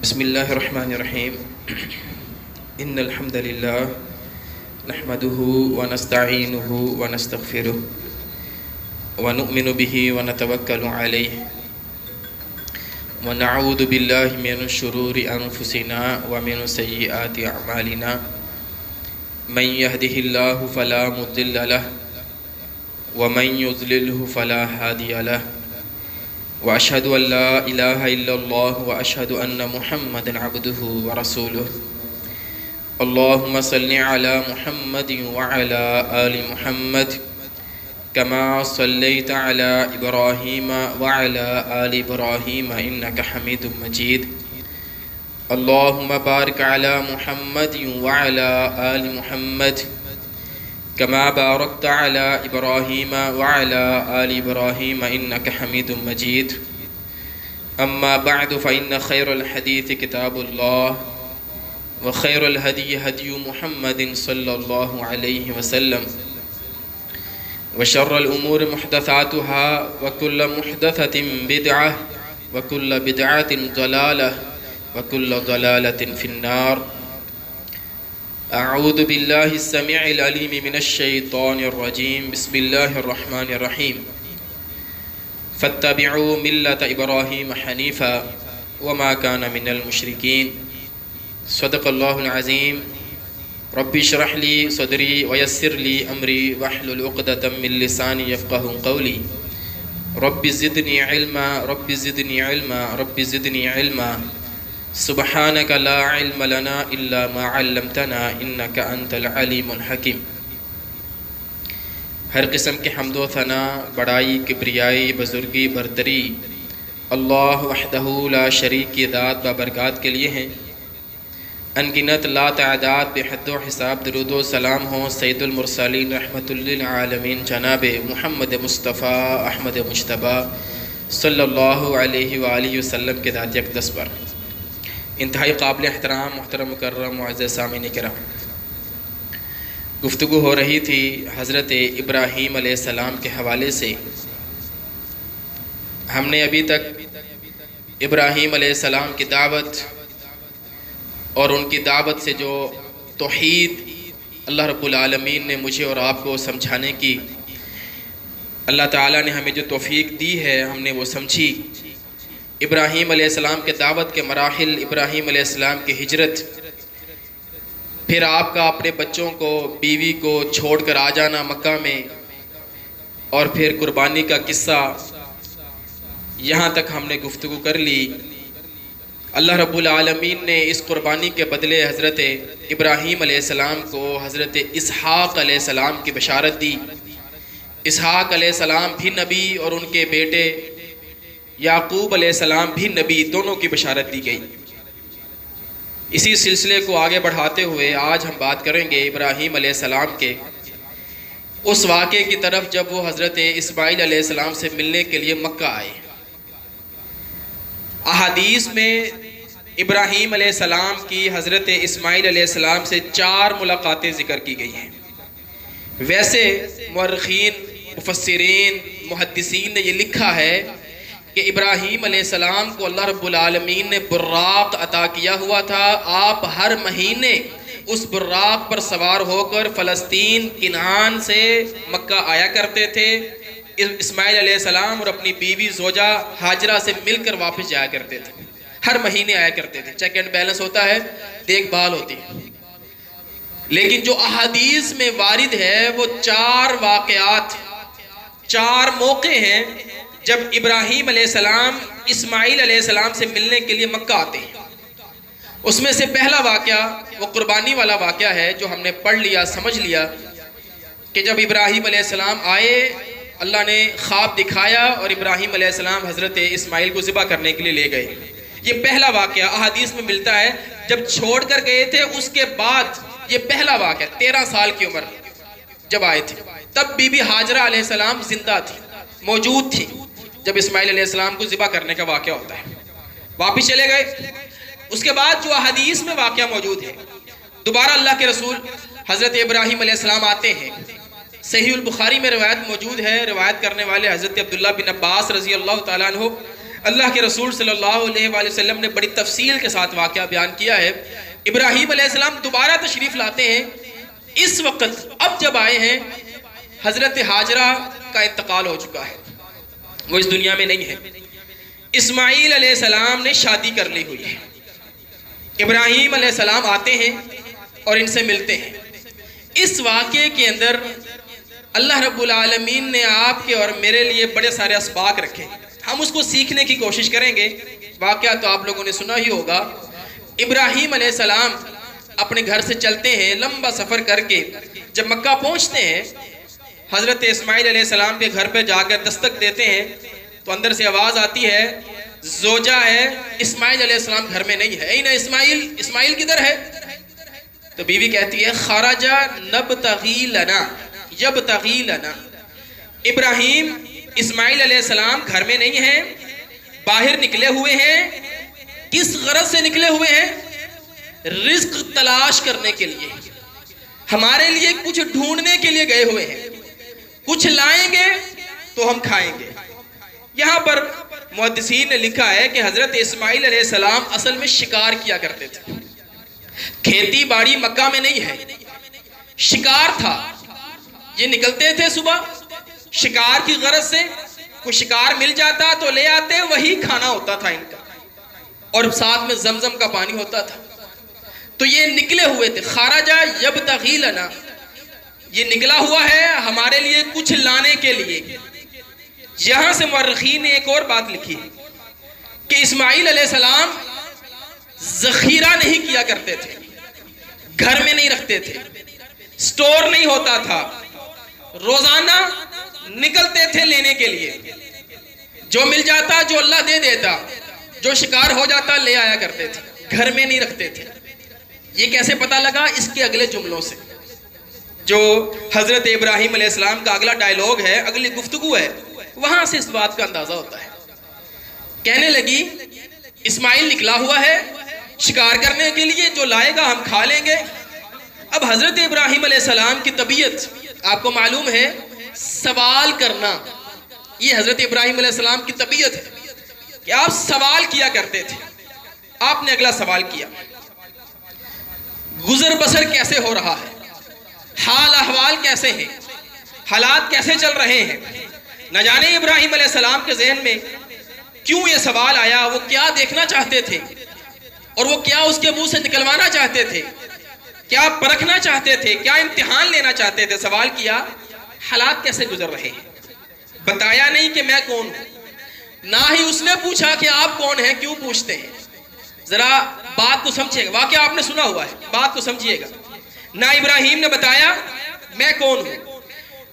بسم اللہ الرحمن الرحیم ان الحمد للہ نحمده ونستعینه ونستغفره ونؤمن به ونتوکل علیہ ونعوذ باللہ من شرور انفسنا ومن سیئات اعمالنا من يهده اللہ فلا مضل له ومن يضلله فلا هادی له وأشهد أن لا إله إلا الله وأشهد أن محمدًا عبده ورسوله اللهم صل على محمد وعلى آل محمد كما صليت على إبراهيم وعلى آل إبراهيم إنك حميد مجيد اللهم بارك على محمد وعلى آل محمد كما باركت على إبراهيم وعلى آل إبراهيم إنك حميد مجيد أما بعد فإن خير الحديث كتاب الله وخير الهدي هدي محمد صلى الله عليه وسلم وشر الأمور محدثاتها وكل محدثة بدعة وكل بدعة ضلالة وكل ضلالة في النار اعوذ باللہ السمیع العلیم من الشیطان الرجیم بسم اللہ الرحمن الرحیم فاتبعوا ملت ابراہیم حنیفا وما کان من المشرکین صدق اللہ العظیم رب اشرح لی صدری ویسر لی امری واحلل عقدۃ من لسانی یفقهوا قولی رب زدنی علما رب زدنی علما رب زدنی علما سبحانک لا علم لنا الا ما علمتنا انک انت العلیم الحکیم۔ ہر قسم کے حمد و ثنا، بڑائی، کبریائی، بزرگی، برتری اللہ وحدہ لا شریک کی ذات بابرکات کے لیے ہیں۔ انگنت لا تعداد بے حد و حساب درود و سلام ہوں سید المرسلین رحمۃ للعالمین جناب محمد مصطفیٰ احمد مجتبیٰ صلی اللہ علیہ وآلہ وسلم کے ذات اقدس پر۔ انتہائی قابل احترام محترم مکرم معزز سامعین کرام، گفتگو ہو رہی تھی حضرت ابراہیم علیہ السلام کے حوالے سے۔ ہم نے ابھی تک ابراہیم علیہ السلام کی دعوت اور ان کی دعوت سے جو توحید اللہ رب العالمین نے مجھے اور آپ کو سمجھانے کی اللہ تعالیٰ نے ہمیں جو توفیق دی ہے ہم نے وہ سمجھی۔ ابراہیم علیہ السلام کے دعوت کے مراحل، ابراہیم علیہ السلام کی ہجرت، پھر آپ کا اپنے بچوں کو، بیوی کو چھوڑ کر آ جانا مکہ میں، اور پھر قربانی کا قصہ، یہاں تک ہم نے گفتگو کر لی۔ اللہ رب العالمین نے اس قربانی کے بدلے حضرت ابراہیم علیہ السلام کو حضرت اسحاق علیہ السلام کی بشارت دی۔ اسحاق علیہ السلام بھی نبی اور ان کے بیٹے یعقوب علیہ السلام بھی نبی، دونوں کی بشارت دی گئی۔ اسی سلسلے کو آگے بڑھاتے ہوئے آج ہم بات کریں گے ابراہیم علیہ السلام کے اس واقعے کی طرف جب وہ حضرت اسماعیل علیہ السلام سے ملنے کے لیے مکہ آئے۔ احادیث میں ابراہیم علیہ السلام کی حضرت اسماعیل علیہ السلام سے 4 ملاقاتیں ذکر کی گئی ہیں۔ ویسے مورخین، مفسرین، محدثین نے یہ لکھا ہے کہ ابراہیم علیہ السلام کو اللہ رب العالمین نے براق عطا کیا ہوا تھا۔ آپ ہر مہینے اس براق پر سوار ہو کر فلسطین، کنعان سے مکہ آیا کرتے تھے۔ اسماعیل علیہ السلام اور اپنی بیوی زوجہ ہاجرہ سے مل کر واپس جایا کرتے تھے، ہر مہینے آیا کرتے تھے۔ چیک اینڈ بیلنس ہوتا ہے، دیکھ بھال ہوتی ہے۔ لیکن جو احادیث میں وارد ہے وہ 4 واقعات، 4 موقع ہیں جب ابراہیم علیہ السلام اسماعیل علیہ السلام سے ملنے کے لیے مکہ آتے ہیں۔ اس میں سے پہلا واقعہ وہ قربانی والا واقعہ ہے جو ہم نے پڑھ لیا، سمجھ لیا کہ جب ابراہیم علیہ السلام آئے، اللہ نے خواب دکھایا اور ابراہیم علیہ السلام حضرت اسماعیل کو ذبح کرنے کے لیے لے گئے۔ یہ پہلا واقعہ احادیث میں ملتا ہے۔ جب چھوڑ کر گئے تھے اس کے بعد یہ پہلا واقعہ 13 سال کی عمر جب آئے تھے، تب بی بی ہاجرہ علیہ السلام زندہ تھی، موجود تھی جب اسماعیل علیہ السلام کو ذبح کرنے کا واقعہ ہوتا ہے۔ واپس چلے گئے۔ اس کے بعد جو احادیث میں واقعہ موجود ہے، دوبارہ اللہ کے رسول حضرت ابراہیم علیہ السلام آتے ہیں۔ صحیح البخاری میں روایت موجود ہے، روایت کرنے والے حضرت عبداللہ بن عباس رضی اللہ تعالیٰ عنہ اللہ کے رسول صلی اللہ علیہ وآلہ وسلم نے بڑی تفصیل کے ساتھ واقعہ بیان کیا ہے. ابراہیم علیہ السلام دوبارہ تشریف لاتے ہیں. اس وقت اب جب آئے ہیں حضرت ہاجرہ کا انتقال ہو چکا ہے, وہ اس دنیا میں نہیں ہے. اسماعیل علیہ السلام نے شادی کر لی ہوئی ہے. ابراہیم علیہ السلام آتے ہیں اور ان سے ملتے ہیں. اس واقعے کے اندر اللہ رب العالمین نے آپ کے اور میرے لیے بڑے سارے اسباق رکھے. ہم اس کو سیکھنے کی کوشش کریں گے. واقعہ تو آپ لوگوں نے سنا ہی ہوگا. ابراہیم علیہ السلام اپنے گھر سے چلتے ہیں لمبا سفر کر کے. جب مکہ پہنچتے ہیں حضرت اسماعیل علیہ السلام کے گھر پہ جا کر دستک دیتے ہیں تو اندر سے آواز آتی ہے, زوجہ ہے, اسماعیل علیہ السلام گھر میں نہیں ہے. اینا اسماعیل, اسماعیل کدھر ہے؟ تو بیوی کہتی ہے خرجا نبتغی لنا یبتغی لنا. ابراہیم اسماعیل علیہ السلام گھر میں نہیں ہیں, باہر نکلے ہوئے ہیں. کس غرض سے نکلے ہوئے ہیں؟ رزق تلاش کرنے کے لیے, ہمارے لیے کچھ ڈھونڈنے کے لیے گئے ہوئے ہیں. کچھ لائیں گے تو ہم کھائیں گے. یہاں پر محدثین نے لکھا ہے کہ حضرت اسماعیل علیہ السلام اصل میں شکار کیا کرتے تھے. کھیتی باڑی مکہ میں نہیں ہے, شکار تھا. یہ نکلتے تھے صبح شکار کی غرض سے, کوئی شکار مل جاتا تو لے آتے, وہی کھانا ہوتا تھا ان کا, اور ساتھ میں زمزم کا پانی ہوتا تھا. تو یہ نکلے ہوئے تھے. خرجا یبتغی لنا, یہ نکلا ہوا ہے ہمارے لیے کچھ لانے کے لیے. یہاں سے مورخین نے ایک اور بات لکھی کہ اسماعیل علیہ السلام ذخیرہ نہیں کیا کرتے تھے, گھر میں نہیں رکھتے تھے, سٹور نہیں ہوتا تھا. روزانہ نکلتے تھے لینے کے لیے. جو مل جاتا, جو اللہ دے دیتا, جو شکار ہو جاتا لے آیا کرتے تھے, گھر میں نہیں رکھتے تھے. یہ کیسے پتا لگا؟ اس کے اگلے جملوں سے. جو حضرت ابراہیم علیہ السلام کا اگلا ڈائیلاگ ہے, اگلی گفتگو ہے, وہاں سے اس بات کا اندازہ ہوتا ہے. کہنے لگی اسماعیل نکلا ہوا ہے شکار کرنے کے لیے, جو لائے گا ہم کھا لیں گے. اب حضرت ابراہیم علیہ السلام کی طبیعت آپ کو معلوم ہے, سوال کرنا. یہ حضرت ابراہیم علیہ السلام کی طبیعت ہے کہ آپ سوال کیا کرتے تھے. آپ نے اگلا سوال کیا, گزر بسر کیسے ہو رہا ہے, حال احوال کیسے ہیں, حالات کیسے چل رہے ہیں. نہ جانے ابراہیم علیہ السلام کے ذہن میں کیوں یہ سوال آیا. وہ کیا دیکھنا چاہتے تھے اور وہ کیا اس کے منہ سے نکلوانا چاہتے تھے, کیا پرکھنا چاہتے تھے, کیا امتحان لینا چاہتے تھے. سوال کیا حالات کیسے گزر رہے ہیں. بتایا نہیں کہ میں کون ہوں, نہ ہی اس نے پوچھا کہ آپ کون ہیں, کیوں پوچھتے ہیں. ذرا بات کو سمجھیے گا, واقعہ آپ نے سنا ہوا ہے, بات کو سمجھیے گا. نہ ابراہیم نے بتایا میں کون ہوں,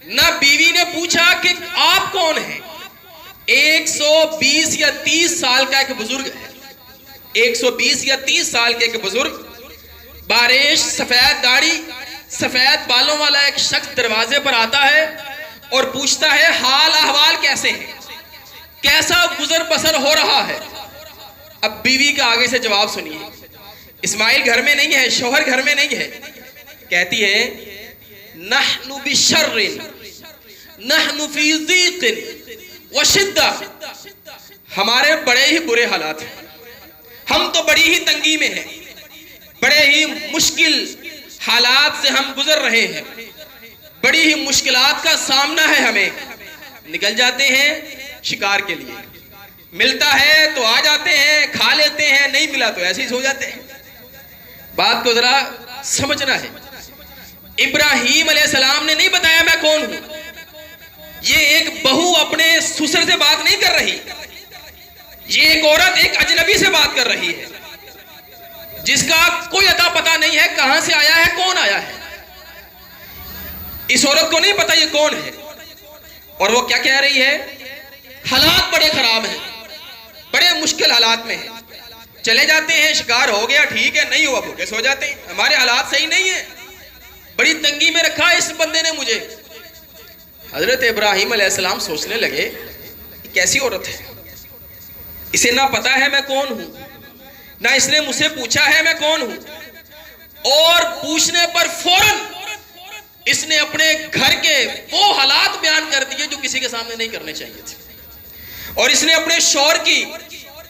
نہ بیوی نے پوچھا کہ آپ کون ہیں. 120 یا 30 سال کا ایک بزرگ ہے, 120 یا 30 سال کے ایک بزرگ, باریش سفید داڑھی سفید بالوں والا ایک شخص دروازے پر آتا ہے اور پوچھتا ہے حال احوال کیسے ہیں, کیسا گزر بسر ہو رہا ہے. اب بیوی کا آگے سے جواب سنیے. اسماعیل گھر میں نہیں ہے, شوہر گھر میں نہیں ہے. کہتی ہے نحن بشر نحن فی ضیق وشدہ, ہمارے بڑے ہی برے حالات ہیں, ہم تو بڑی ہی تنگی میں ہیں, بڑے ہی مشکل حالات سے ہم گزر رہے ہیں, بڑی ہی مشکلات کا سامنا ہے ہمیں. نکل جاتے ہیں شکار کے لیے, ملتا ہے تو آ جاتے ہیں, کھا لیتے ہیں, نہیں ملا تو ایسے ہی سو جاتے ہیں. بات کو ذرا سمجھنا ہے. ابراہیم علیہ السلام نے نہیں بتایا میں کون ہوں. یہ ایک بہو اپنے سسر سے بات نہیں کر رہی, یہ ایک عورت ایک اجنبی سے بات کر رہی ہے جس کا کوئی اتا پتا نہیں ہے, کہاں سے آیا ہے, کون آیا ہے. اس عورت کو نہیں پتا یہ کون ہے. اور وہ کیا کہہ رہی ہے, حالات بڑے خراب ہیں, بڑے مشکل حالات میں ہیں. چلے جاتے ہیں, شکار ہو گیا ٹھیک ہے, نہیں ہوا بھوکے سو جاتے ہیں, ہمارے حالات صحیح نہیں ہیں, بڑی تنگی میں رکھا ہے اس بندے نے مجھے. حضرت ابراہیم علیہ السلام سوچنے لگے کیسی عورت ہے, اسے نہ پتا ہے میں کون ہوں, نہ اس نے مجھ سے پوچھا ہے میں کون ہوں, اور پوچھنے پر فوراً اس نے اپنے گھر کے وہ حالات بیان کر دیے جو کسی کے سامنے نہیں کرنے چاہیے تھے. اور اس نے اپنے شوہر کی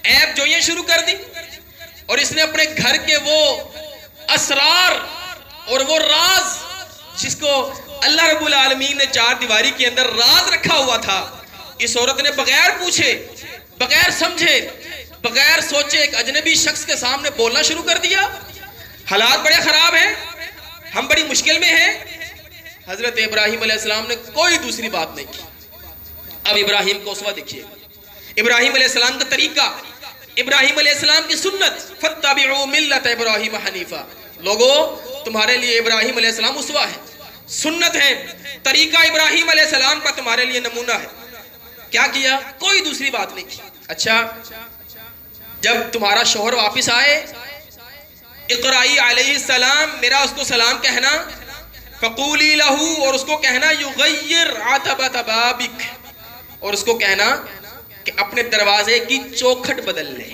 عیب جوئیاں شروع کر دی، اور اس نے اپنے گھر کے وہ اسرار اور وہ راز جس کو اللہ رب العالمین نے چار دیواری کے اندر راز رکھا ہوا تھا، اس عورت نے بغیر پوچھے، بغیر سمجھے، بغیر سوچے ایک اجنبی شخص کے سامنے بولنا شروع کر دیا۔ حالات بڑے خراب ہیں، ہم بڑی مشکل میں ہیں۔ حضرت ابراہیم علیہ السلام نے کوئی دوسری بات نہیں کی۔ اب ابراہیم کو اسوہ دیکھیے، ابراہیم علیہ السلام کا طریقہ، ابراہیم علیہ السلام کی سنت، فَاتَّبِعُوا مِلَّةَ إِبْرَاهِيمَ حَنِيفًا۔ لوگوں تمہارے لیے ابراہیم علیہ السلام اسوہ ہے، سنت ہے، طریقہ ابراہیم علیہ السلام کا تمہارے لیے نمونہ ہے۔ کیا کیا؟ کوئی دوسری بات نہیں کی۔ اچھا، جب تمہارا شوہر واپس آئے، اقرائی علیہ السلام، میرا اس کو سلام کہنا، فقولی لہو، اور اس کو کہنا یغیر عتبۃ بابک، اور اس کو کہنا کہ اپنے دروازے کی چوکھٹ بدل لے،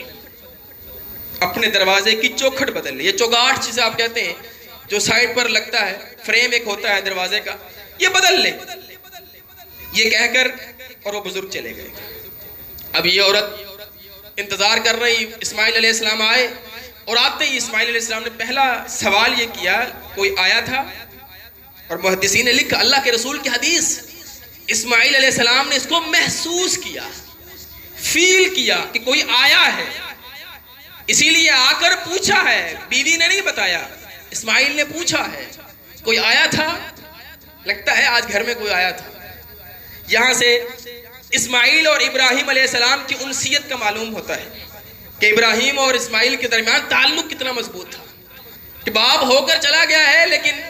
اپنے دروازے کی چوکھٹ بدل لے۔ یہ چوگاٹھ جسے آپ کہتے ہیں جو سائڈ پر لگتا ہے، فریم ایک ہوتا ہے دروازے کا، یہ بدل لے، یہ کہہ کر اور وہ بزرگ چلے گئے۔ اب یہ عورت انتظار کر رہی، اسماعیل علیہ السلام آئے، اور آتے ہی اسماعیل علیہ السلام نے پہلا سوال یہ کیا، کوئی آیا تھا؟ اور محدثین نے لکھا، اللہ کے رسول کی حدیث، اسماعیل علیہ السلام نے اس کو محسوس کیا، فیل کیا کہ کوئی آیا ہے، اسی لیے آ کر پوچھا ہے، بیوی نے نہیں بتایا، اسماعیل نے پوچھا ہے کوئی آیا تھا؟ لگتا ہے آج گھر میں کوئی آیا تھا۔ یہاں سے اسماعیل اور ابراہیم علیہ السلام کی انسیت کا معلوم ہوتا ہے کہ ابراہیم اور اسماعیل کے درمیان تعلق کتنا مضبوط تھا، کہ باپ ہو کر چلا گیا ہے لیکن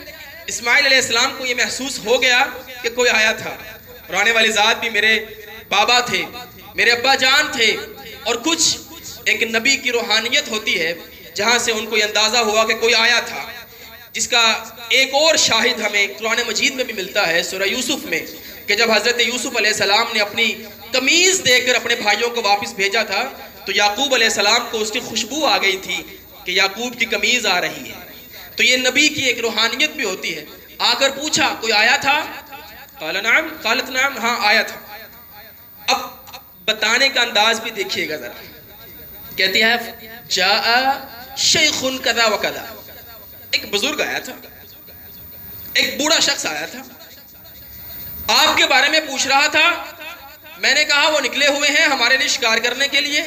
اسماعیل علیہ السلام کو یہ محسوس ہو گیا کہ کوئی آیا تھا، اور آنے والی ذات بھی میرے بابا تھے، میرے ابا جان تھے، اور کچھ ایک نبی کی روحانیت ہوتی ہے جہاں سے ان کو یہ اندازہ ہوا کہ کوئی آیا تھا، جس کا ایک اور شاہد ہمیں قرآن مجید میں بھی ملتا ہے سورہ یوسف میں، کہ جب حضرت یوسف علیہ السلام نے اپنی قمیض دے کر اپنے بھائیوں کو واپس بھیجا تھا تو یعقوب علیہ السلام کو اس کی خوشبو آ گئی تھی کہ یعقوب کی قمیض آ رہی ہے۔ تو یہ نبی کی ایک روحانیت بھی ہوتی ہے۔ آ کر پوچھا کوئی آیا تھا؟ قال نعم، قالت نعم، ہاں آیا تھا۔ اب بتانے کا انداز بھی دیکھیے گا ذرا، کہتی ہے جاء شیخ کذا و کذا، ایک بزرگ آیا تھا، ایک بوڑھا شخص آیا تھا، آپ کے بارے میں پوچھ رہا تھا، میں نے کہا وہ نکلے ہوئے ہیں ہمارے لیے شکار کرنے کے لیے۔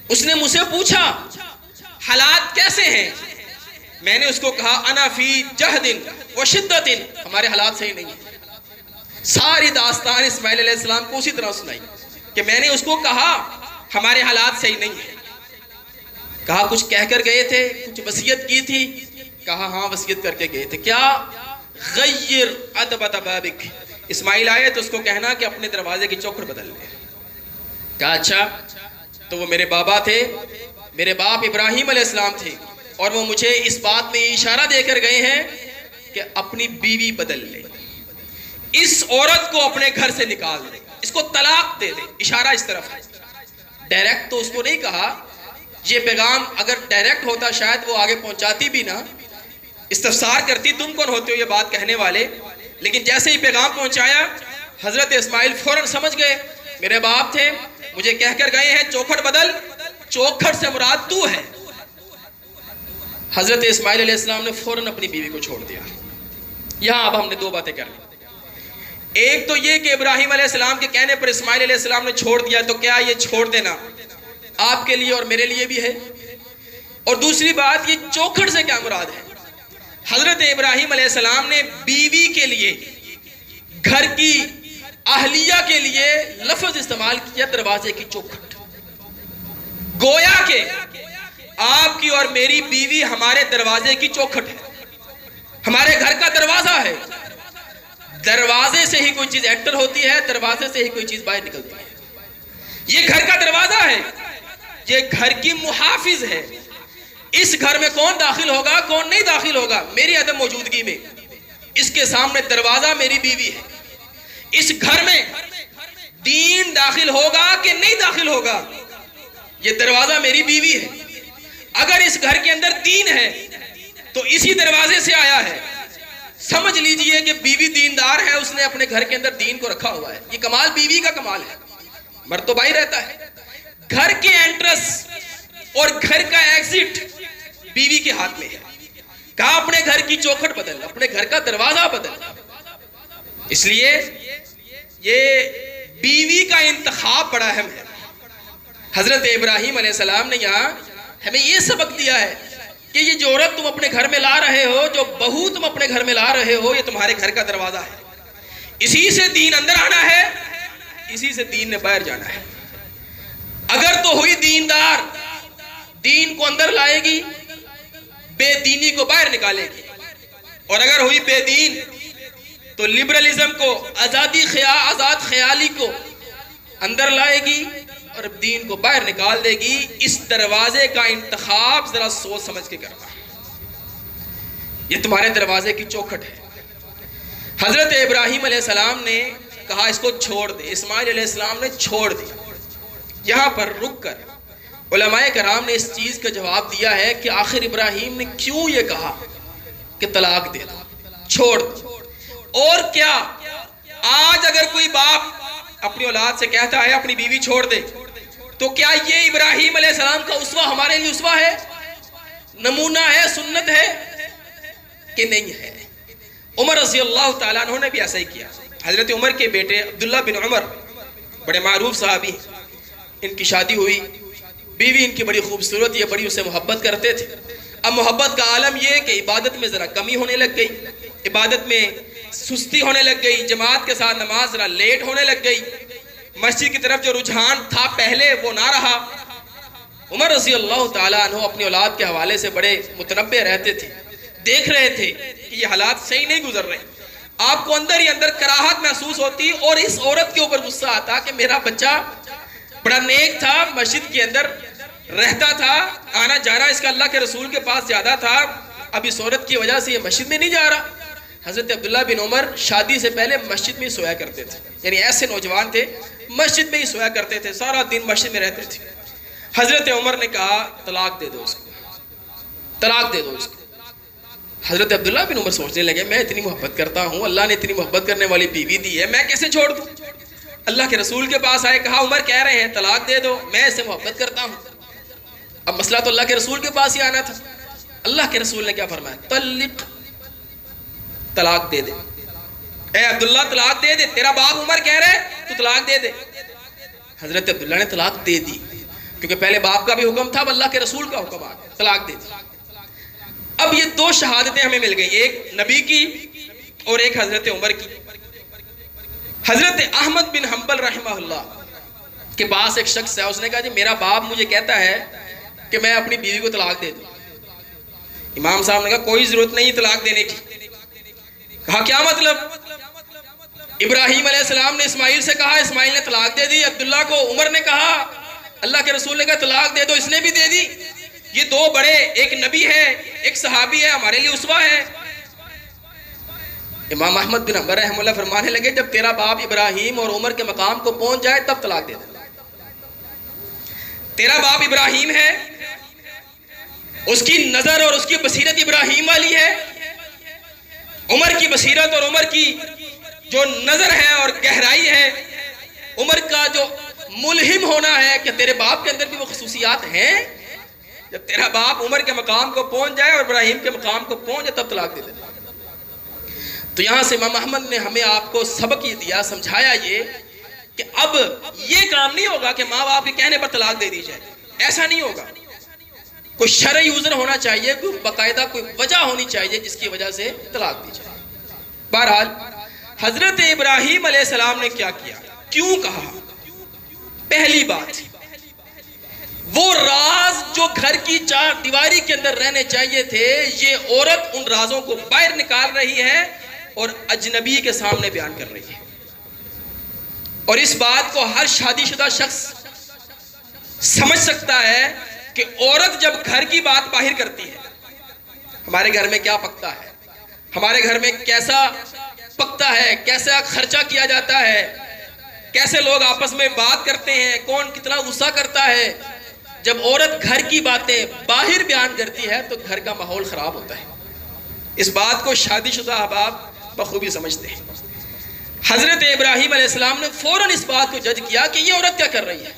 اس نے مجھ سے پوچھا حالات کیسے ہیں، میں نے اس کو کہا انا فی جہد و شدت، ہمارے حالات صحیح نہیں ہیں۔ ساری داستان اسماعیل علیہ السلام کو اسی طرح سنائی کہ میں نے اس کو کہا ہمارے حالات صحیح نہیں ہیں۔ کہا کچھ کہہ کر گئے تھے، کچھ وصیت کی تھی؟ کہا ہاں وصیت کر کے گئے تھے۔ کیا؟ غیر عتبۃ بابک، اسماعیل آئے تو اس کو کہنا کہ اپنے دروازے کی چوکھٹ بدل لے۔ کہا اچھا، تو وہ میرے بابا تھے، میرے باپ ابراہیم علیہ السلام تھے، اور وہ مجھے اس بات میں اشارہ دے کر گئے ہیں کہ اپنی بیوی بدل لے، اس عورت کو اپنے گھر سے نکال دے، اس کو طلاق دے دے، اشارہ اس طرف ہے۔ ڈائریکٹ تو اس کو نہیں کہا، یہ پیغام اگر ڈائریکٹ ہوتا شاید وہ آگے پہنچاتی بھی نہ، استفسار کرتی تم کون ہوتے ہو یہ بات کہنے والے، لیکن جیسے ہی پیغام پہنچایا حضرت اسماعیل فوراً سمجھ گئے میرے باپ تھے، مجھے کہہ کر گئے ہیں چوکھٹ بدل، چوکھٹ سے مراد تو ہے۔ حضرت اسماعیل علیہ السلام نے فوراً اپنی بیوی کو چھوڑ دیا۔ یہاں اب ہم نے دو باتیں کر لی، ایک تو یہ کہ ابراہیم علیہ السلام کے کہنے پر اسماعیل علیہ السلام نے چھوڑ دیا، تو کیا یہ چھوڑ دینا آپ کے لیے اور میرے لیے بھی ہے؟ اور دوسری بات یہ چوکھٹ سے کیا مراد ہے؟ حضرت ابراہیم علیہ السلام نے بیوی کے لیے، گھر کی اہلیہ کے لیے لفظ استعمال کیا دروازے کی چوکھٹ، گویا کہ آپ کی اور میری بیوی ہمارے دروازے کی چوکھٹ ہے، ہمارے گھر کا دروازہ ہے۔ دروازے سے ہی کوئی چیز انٹر ہوتی ہے، دروازے سے ہی کوئی چیز باہر نکلتی ہے۔ یہ گھر کا دروازہ ہے، یہ گھر کی محافظ ہے۔ اس گھر میں کون داخل ہوگا کون نہیں داخل ہوگا میری عدم موجودگی میں، اس کے سامنے دروازہ میری بیوی ہے۔ اس گھر میں دین داخل ہوگا کہ نہیں داخل ہوگا، یہ دروازہ میری بیوی ہے۔ اگر اس گھر کے اندر دین ہے تو اسی دروازے سے آیا ہے۔ سمجھ لیجئے کہ بیوی دیندار ہے، اس نے اپنے گھر کے اندر دین کو رکھا ہوا ہے، یہ کمال بیوی کا کمال ہے۔ مرد تو باہر رہتا ہے. گھر کے انٹرس اور گھر کا ایگزٹ بیوی کے ہاتھ میں ہے. کہا اپنے گھر کی چوکھٹ بدل, اپنے گھر کا دروازہ بدل. اس لیے یہ بیوی کا انتخاب بڑا اہم ہے. حضرت ابراہیم علیہ السلام نے یہاں ہمیں یہ سبق دیا ہے کہ یہ جو عورت تم اپنے گھر میں لا رہے ہو, جو بہو تم اپنے گھر میں لا رہے ہو, یہ تمہارے گھر کا دروازہ ہے. اسی سے دین اندر آنا ہے, اسی سے دین نے باہر جانا ہے. اگر تو ہوئی دیندار, دین کو اندر لائے گی, بے دینی کو باہر نکالے گی. اور اگر ہوئی بے دین تو لبرلزم کو, آزاد خیالی کو اندر لائے گی اور دین کو باہر نکال دے گی. اس دروازے کا انتخاب ذرا سوچ سمجھ کے کرنا. یہ تمہارے دروازے کی چوکھٹ ہے. حضرت ابراہیم علیہ السلام نے کہا اس کو چھوڑ دے. اسماعیل علیہ السلام نے چھوڑ دیا. یہاں پر رک کر علماء کرام نے اس چیز کا جواب دیا ہے کہ آخر ابراہیم نے کیوں یہ کہا کہ طلاق دے دو, چھوڑ دو. اور کیا آج اگر کوئی باپ اپنی اولاد سے کہتا ہے اپنی بیوی چھوڑ دے, تو کیا یہ ابراہیم علیہ السلام کا اسوہ ہمارے لیے اسوہ ہے, نمونہ ہے, سنت ہے کہ نہیں ہے؟ عمر رضی اللہ تعالیٰ عنہ نے بھی ایسا ہی کیا. حضرت عمر کے بیٹے عبداللہ بن عمر بڑے معروف صحابی, ان کی شادی ہوئی, بیوی ان کی بڑی خوبصورت, یہ بڑی اسے محبت کرتے تھے. اب محبت کا عالم یہ کہ عبادت میں ذرا کمی ہونے لگ گئی, عبادت میں سستی ہونے لگ گئی, جماعت کے ساتھ نماز ذرا لیٹ ہونے لگ گئی, مسجد کی طرف جو رجحان تھا پہلے وہ نہ رہا. عمر رضی اللہ تعالیٰ عنہ اپنی اولاد کے حوالے سے بڑے متنبع رہتے تھے, دیکھ رہے تھے کہ یہ حالات صحیح نہیں گزر رہے. آپ کو اندر ہی اندر کراہت محسوس ہوتی اور اس عورت کے اوپر غصہ آتا کہ میرا بچہ بڑا نیک تھا, مسجد کے اندر رہتا تھا, آنا جانا اس کا اللہ کے رسول کے پاس زیادہ تھا, اب اس عورت کی وجہ سے یہ مسجد میں نہیں جا رہا. حضرت عبداللہ بن عمر شادی سے پہلے مسجد میں ہی سویا کرتے تھے. یعنی ایسے نوجوان تھے مسجد میں ہی سویا کرتے تھے, سارا دن مسجد میں رہتے تھے. حضرت عمر نے کہا طلاق دے دو اس کو, طلاق دے دو اس کو. حضرت عبداللہ بن عمر سوچنے لگے میں اتنی محبت کرتا ہوں, اللہ نے اتنی محبت کرنے والی بیوی دی ہے, میں کیسے چھوڑ دوں؟ اللہ کے رسول کے پاس آئے, کہا عمر کہہ رہے ہیں طلاق دے دو, میں اسے محبت کرتا ہوں. اب مسئلہ تو اللہ کے رسول کے پاس ہی آنا تھا. اللہ کے رسول نے کیا فرمایا؟ طلق, طلاق دے دے. اے عبداللہ طلاق دے دے, تیرا باپ عمر کہہ رہے تو طلاق دے دے. حضرت عبداللہ نے طلاق دے دی, کیونکہ پہلے باپ کا بھی حکم تھا, اب اللہ کے رسول کا حکم آ گیا, طلاق دے دی. اب یہ دو شہادتیں ہمیں مل گئی, ایک نبی کی اور ایک حضرت عمر کی. حضرت احمد بن حنبل رحمہ اللہ کے پاس ایک شخص ہے, اس نے کہا جی میرا باپ مجھے کہتا ہے کہ میں اپنی بیوی کو طلاق دے دوں. امام صاحب نے کہا کوئی ضرورت نہیں طلاق دینے کی. کہا کیا مطلب؟ ابراہیم علیہ السلام نے اسماعیل سے کہا, اسماعیل نے طلاق دے دی. عبداللہ کو عمر نے کہا, اللہ کے رسول نے کہا طلاق دے دو, اس نے بھی دے دی. یہ دو بڑے, ایک نبی ہے ایک صحابی ہے, ہمارے لیے اسوہ ہے. امام احمد بن حنبل رحمہ اللہ فرمانے لگے جب تیرا باپ ابراہیم اور عمر کے مقام کو پہنچ جائے تب طلاق دے دے. تیرا باپ ابراہیم ہے, اس کی نظر اور اس کی بصیرت ابراہیم والی ہے. عمر کی بصیرت اور عمر کی جو نظر ہے اور گہرائی ہے, عمر کا جو ملہم ہونا ہے کہ تیرے باپ کے اندر بھی وہ خصوصیات ہیں. جب تیرا باپ عمر کے مقام کو پہنچ جائے اور ابراہیم کے مقام کو پہنچ جائے تب طلاق دے دے. تو یہاں سے امام احمد نے ہمیں آپ کو سبق یہ دیا, سمجھایا یہ کہ اب یہ کام نہیں ہوگا کہ ماں باپ کے کہنے پر طلاق دے دی جائے, ایسا نہیں ہوگا. کوئی شرعی عذر ہونا چاہیے, کوئی باقاعدہ کوئی وجہ ہونی چاہیے جس کی وجہ سے طلاق دی جائے. بہرحال حضرت ابراہیم علیہ السلام نے کیا کیا, کیوں کہا؟ پہلی بات, وہ راز جو گھر کی چار دیواری کے اندر رہنے چاہیے تھے, یہ عورت ان رازوں کو باہر نکال رہی ہے اور اجنبی کے سامنے بیان کر رہی ہے. اور اس بات کو ہر شادی شدہ شخص سمجھ سکتا ہے کہ عورت جب گھر کی بات باہر کرتی ہے, ہمارے گھر میں کیا پکتا ہے, ہمارے گھر میں کیسا پکتا ہے, کیسا خرچہ کیا جاتا ہے, کیسے لوگ آپس میں بات کرتے ہیں, کون کتنا غصہ کرتا ہے. جب عورت گھر کی باتیں باہر بیان کرتی ہے تو گھر کا ماحول خراب ہوتا ہے. اس بات کو شادی شدہ احباب بخوبی سمجھتے ہیں. حضرت ابراہیم علیہ السلام نے فوراً اس بات کو جج کیا کہ یہ عورت کیا کر رہی ہے،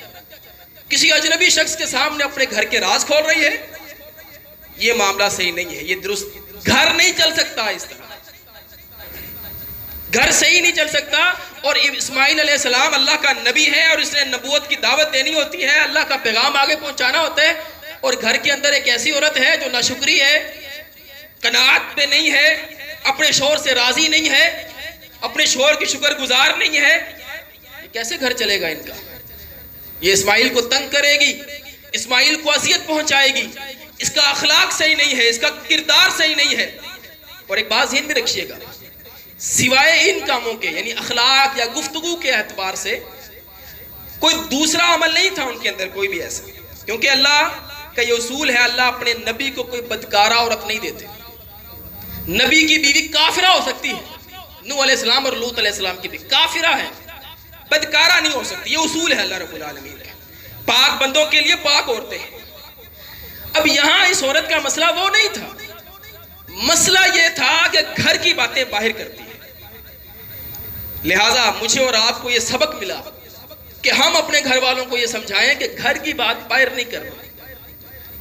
کسی اجنبی شخص کے سامنے اپنے گھر کے راز کھول رہی ہے، یہ معاملہ صحیح نہیں ہے، یہ درست گھر نہیں چل سکتا، اس طرح گھر صحیح نہیں چل سکتا۔ اور اسماعیل علیہ السلام اللہ کا نبی ہے اور اس نے نبوت کی دعوت دینی ہوتی ہے، اللہ کا پیغام آگے پہنچانا ہوتا ہے، اور گھر کے اندر ایک ایسی عورت ہے جو ناشکری ہے، قناعت پہ نہیں ہے، اپنے شوہر سے راضی نہیں ہے، اپنے شوہر کی شکر گزار نہیں ہے، یہ کیسے گھر چلے گا ان کا؟ یہ اسماعیل کو تنگ کرے گی، اسماعیل کو اذیت پہنچائے گی، اس کا اخلاق صحیح نہیں ہے، اس کا کردار صحیح نہیں ہے۔ اور ایک بات ذہن میں رکھیے گا، سوائے ان کاموں کے یعنی اخلاق یا گفتگو کے اعتبار سے کوئی دوسرا عمل نہیں تھا ان کے اندر کوئی بھی ایسا، کیونکہ اللہ کا یہ اصول ہے، اللہ اپنے نبی کو کوئی بدکارہ عورت نہیں دیتے۔ نبی کی بیوی کافرہ ہو سکتی ہے، نوح علیہ السلام اور لوط علیہ السلام کی بیوی کافرہ ہے، بدکارہ نہیں ہو سکتی، یہ اصول ہے اللہ رب العالمین کا، پاک بندوں کے لیے پاک عورتیں ہیں۔ اب یہاں اس عورت کا مسئلہ وہ نہیں تھا، مسئلہ یہ تھا کہ گھر کی باتیں باہر کرتی ہے۔ لہٰذا مجھے اور آپ کو یہ سبق ملا کہ ہم اپنے گھر والوں کو یہ سمجھائیں کہ گھر کی بات باہر نہیں کرنا،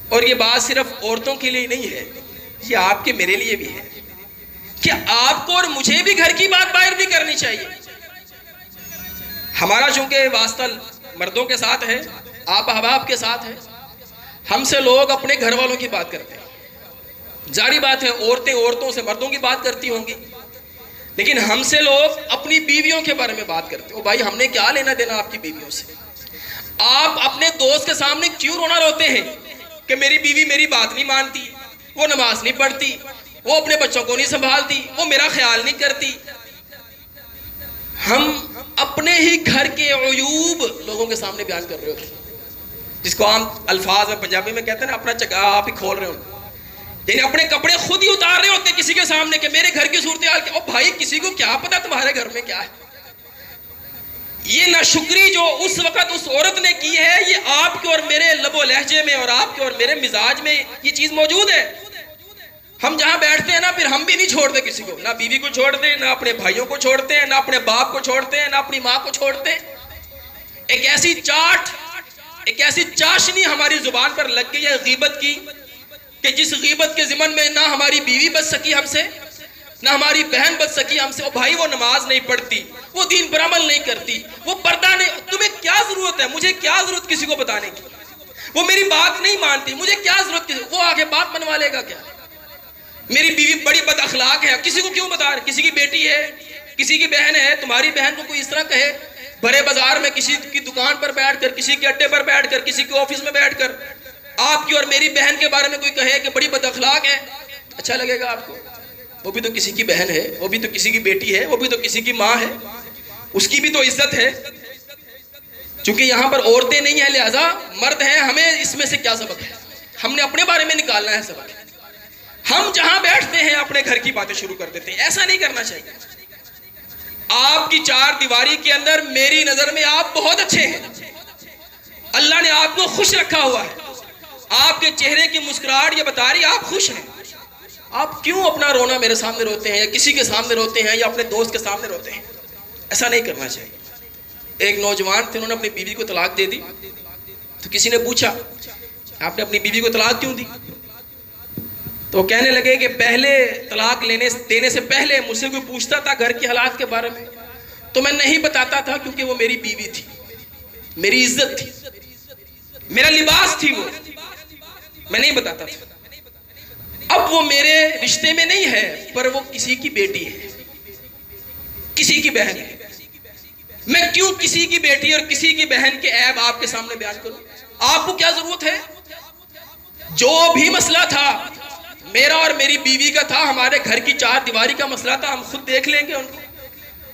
اور یہ بات صرف عورتوں کے لیے نہیں ہے، یہ آپ کے میرے لیے بھی ہے کہ آپ کو اور مجھے بھی گھر کی بات باہر نہیں کرنی چاہیے۔ ہمارا چونکہ واسطہ مردوں کے ساتھ ہے، آپ احباب کے ساتھ ہے، ہم سے لوگ اپنے گھر والوں کی بات کرتے ہیں، ظاہری بات ہے عورتیں عورتوں سے مردوں کی بات کرتی ہوں گی، لیکن ہم سے لوگ اپنی بیویوں کے بارے میں بات کرتے ہیں۔ بھائی ہم نے کیا لینا دینا آپ کی بیویوں سے؟ آپ اپنے دوست کے سامنے کیوں رونا روتے ہیں کہ میری بیوی میری بات نہیں مانتی، وہ نماز نہیں پڑھتی، وہ اپنے بچوں کو نہیں سنبھالتی، وہ میرا خیال نہیں کرتی؟ ہم اپنے ہی گھر کے عیوب لوگوں کے سامنے بیان کر رہے ہوتے ہیں، جس کو عام الفاظ میں پنجابی میں کہتے ہیں نا، اپنا چگا آپ ہی کھول رہے ہوتے ہیں، یعنی اپنے کپڑے خود ہی اتار رہے ہوتے ہیں کسی کے سامنے کہ میرے گھر کی صورتحال کیا۔ او بھائی کسی کو کیا پتا تمہارے گھر میں کیا ہے؟ یہ ناشکری جو اس وقت اس عورت نے کی ہے، یہ آپ کے اور میرے لب و لہجے میں اور آپ کے اور میرے مزاج میں یہ چیز موجود ہے۔ ہم جہاں بیٹھتے ہیں نا، پھر ہم بھی نہیں چھوڑتے کسی کو، نہ بیوی کو چھوڑتے ہیں، نہ اپنے بھائیوں کو چھوڑتے ہیں، نہ اپنے باپ کو چھوڑتے ہیں، نہ اپنی ماں کو چھوڑتے ہیں۔ ایک ایسی چاٹ، ایک ایسی چاشنی ہماری زبان پر لگ گئی ہے غیبت کی، کہ جس غیبت کے ضمن میں نہ ہماری بیوی بچ سکی ہم سے، نہ ہماری بہن بچ سکی ہم سے۔ او بھائی وہ نماز نہیں پڑھتی، وہ دین پر عمل نہیں کرتی، وہ پردہ نہیں، تمہیں کیا ضرورت ہے؟ مجھے کیا ضرورت کسی کو بتانے کی؟ وہ میری بات نہیں مانتی، مجھے کیا ضرورت کسی، وہ آگے بات منوا لے گا کیا؟ میری بیوی بڑی بد اخلاق ہے، کسی کو کیوں بتا رہے؟ کسی کی بیٹی ہے، کسی کی بہن ہے، تمہاری بہن کو کوئی اس طرح کہے بھرے بازار میں، کسی کی دکان پر بیٹھ کر، کسی کے اڈے پر بیٹھ کر، کسی کے آفس میں بیٹھ کر آپ کی اور میری بہن کے بارے میں کوئی کہے کہ بڑی بد اخلاق ہے، اچھا لگے گا آپ کو؟ وہ بھی تو کسی کی بہن ہے، وہ بھی تو کسی کی بیٹی ہے، وہ بھی تو کسی کی ماں ہے، اس کی بھی تو عزت ہے۔ چونکہ یہاں پر عورتیں نہیں ہیں لہذا مرد ہیں، ہمیں اس میں سے کیا سبق ہے؟ ہم نے اپنے بارے میں نکالنا ہے سبق۔ ہم جہاں بیٹھتے ہیں اپنے گھر کی باتیں شروع کر دیتے ہیں، ایسا نہیں کرنا چاہیے۔ آپ کی چار دیواری کے اندر میری نظر میں آپ بہت اچھے ہیں، اللہ نے آپ کو خوش رکھا ہوا ہے، آپ کے چہرے کی مسکراہٹ یہ بتا رہی آپ خوش ہیں۔ آپ کیوں اپنا رونا میرے سامنے روتے ہیں، یا کسی کے سامنے روتے ہیں، یا اپنے دوست کے سامنے روتے ہیں؟ ایسا نہیں کرنا چاہیے۔ ایک نوجوان تھے، انہوں نے اپنی بیوی کو طلاق دے دی، تو کسی نے پوچھا آپ نے اپنی بیوی کو طلاق کیوں دی؟ تو وہ کہنے لگے کہ پہلے طلاق دینے سے پہلے مجھ سے کوئی پوچھتا تھا گھر کے حالات کے بارے میں تو میں نہیں بتاتا تھا، کیونکہ وہ میری بیوی تھی، میری عزت تھی، میرا لباس تھی، وہ میں نہیں بتاتا تھا۔ اب وہ میرے رشتے میں نہیں ہے، پر وہ کسی کی بیٹی ہے، کسی کی بہن ہے، میں کیوں کسی کی بیٹی اور کسی کی بہن کے عیب آپ کے سامنے بیان کروں؟ آپ کو کیا ضرورت ہے؟ جو بھی مسئلہ تھا میرا اور میری بیوی کا تھا، ہمارے گھر کی چار دیواری کا مسئلہ تھا، ہم خود دیکھ لیں گے ان کو،